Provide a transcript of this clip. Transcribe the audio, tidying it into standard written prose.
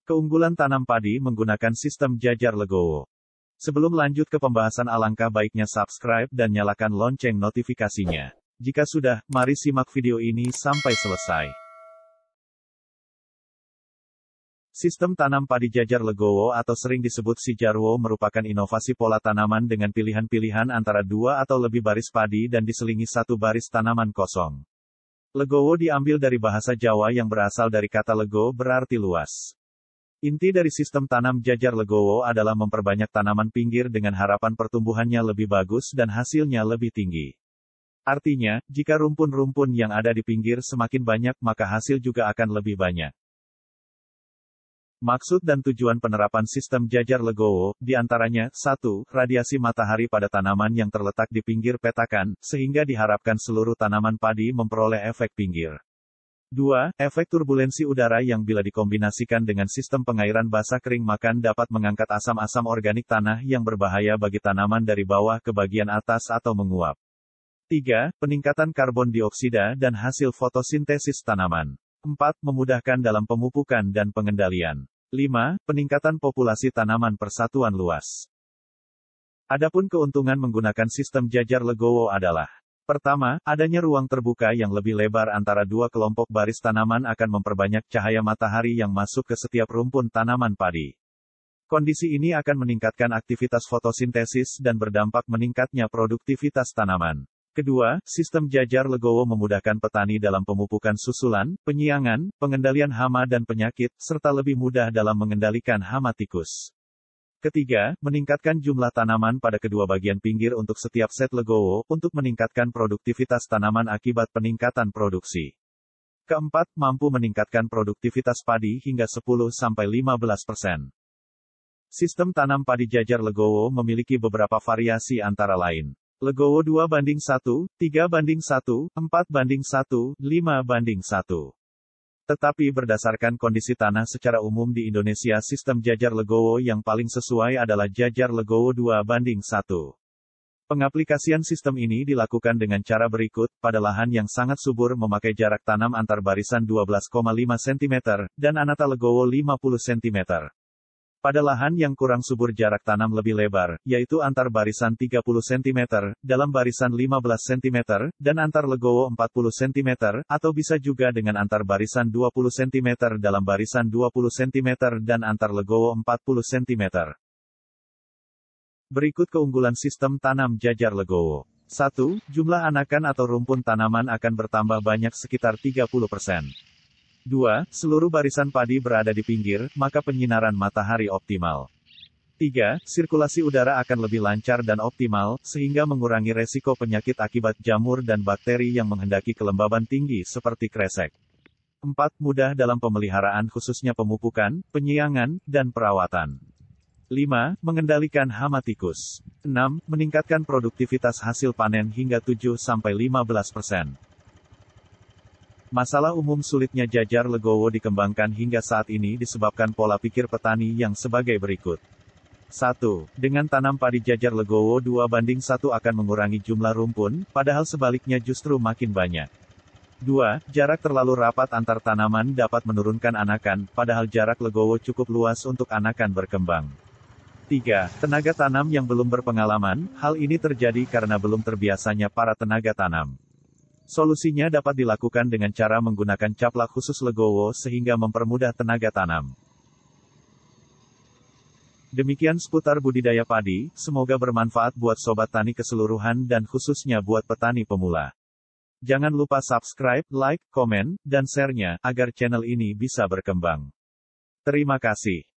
Keunggulan tanam padi menggunakan sistem jajar legowo. Sebelum lanjut ke pembahasan, alangkah baiknya subscribe dan nyalakan lonceng notifikasinya. Jika sudah, mari simak video ini sampai selesai. Sistem tanam padi jajar legowo atau sering disebut sijarwo merupakan inovasi pola tanaman dengan pilihan-pilihan antara 2 atau lebih baris padi dan diselingi satu baris tanaman kosong. Legowo diambil dari bahasa Jawa yang berasal dari kata lego berarti luas. Inti dari sistem tanam jajar legowo adalah memperbanyak tanaman pinggir dengan harapan pertumbuhannya lebih bagus dan hasilnya lebih tinggi. Artinya, jika rumpun-rumpun yang ada di pinggir semakin banyak maka hasil juga akan lebih banyak. Maksud dan tujuan penerapan sistem jajar legowo, diantaranya, 1. Radiasi matahari pada tanaman yang terletak di pinggir petakan, sehingga diharapkan seluruh tanaman padi memperoleh efek pinggir. 2. Efek turbulensi udara yang bila dikombinasikan dengan sistem pengairan basah kering makan dapat mengangkat asam-asam organik tanah yang berbahaya bagi tanaman dari bawah ke bagian atas atau menguap. 3. Peningkatan karbon dioksida dan hasil fotosintesis tanaman. 4. Memudahkan dalam pemupukan dan pengendalian. 5. Peningkatan populasi tanaman persatuan luas. Adapun keuntungan menggunakan sistem jajar legowo adalah: pertama, adanya ruang terbuka yang lebih lebar antara dua kelompok baris tanaman akan memperbanyak cahaya matahari yang masuk ke setiap rumpun tanaman padi. Kondisi ini akan meningkatkan aktivitas fotosintesis dan berdampak meningkatnya produktivitas tanaman. Kedua, sistem jajar legowo memudahkan petani dalam pemupukan susulan, penyiangan, pengendalian hama dan penyakit, serta lebih mudah dalam mengendalikan hama tikus. Ketiga, meningkatkan jumlah tanaman pada kedua bagian pinggir untuk setiap set legowo, untuk meningkatkan produktivitas tanaman akibat peningkatan produksi. Keempat, mampu meningkatkan produktivitas padi hingga 10-15%. Sistem tanam padi jajar legowo memiliki beberapa variasi antara lain: legowo 2:1, 3:1, 4:1, 5:1. Tetapi berdasarkan kondisi tanah secara umum di Indonesia, sistem jajar legowo yang paling sesuai adalah jajar legowo 2:1. Pengaplikasian sistem ini dilakukan dengan cara berikut: pada lahan yang sangat subur memakai jarak tanam antar barisan 12,5 cm, dan anata legowo 50 cm. Pada lahan yang kurang subur jarak tanam lebih lebar, yaitu antar barisan 30 cm, dalam barisan 15 cm, dan antar legowo 40 cm, atau bisa juga dengan antar barisan 20 cm dalam barisan 20 cm dan antar legowo 40 cm. Berikut keunggulan sistem tanam jajar legowo. 1. Jumlah anakan atau rumpun tanaman akan bertambah banyak sekitar 30%. 2. Seluruh barisan padi berada di pinggir, maka penyinaran matahari optimal. 3. Sirkulasi udara akan lebih lancar dan optimal, sehingga mengurangi resiko penyakit akibat jamur dan bakteri yang menghendaki kelembaban tinggi seperti kresek. 4. Mudah dalam pemeliharaan khususnya pemupukan, penyiangan, dan perawatan. 5. Mengendalikan hama tikus. 6. Meningkatkan produktivitas hasil panen hingga 7-15%. Masalah umum sulitnya jajar legowo dikembangkan hingga saat ini disebabkan pola pikir petani yang sebagai berikut. 1. Dengan tanam padi jajar legowo 2:1 akan mengurangi jumlah rumpun, padahal sebaliknya justru makin banyak. 2. Jarak terlalu rapat antar tanaman dapat menurunkan anakan, padahal jarak legowo cukup luas untuk anakan berkembang. 3. Tenaga tanam yang belum berpengalaman, hal ini terjadi karena belum terbiasanya para tenaga tanam. Solusinya dapat dilakukan dengan cara menggunakan caplak khusus legowo sehingga mempermudah tenaga tanam. Demikian seputar budidaya padi, semoga bermanfaat buat sobat tani keseluruhan dan khususnya buat petani pemula. Jangan lupa subscribe, like, komen, dan share-nya, agar channel ini bisa berkembang. Terima kasih.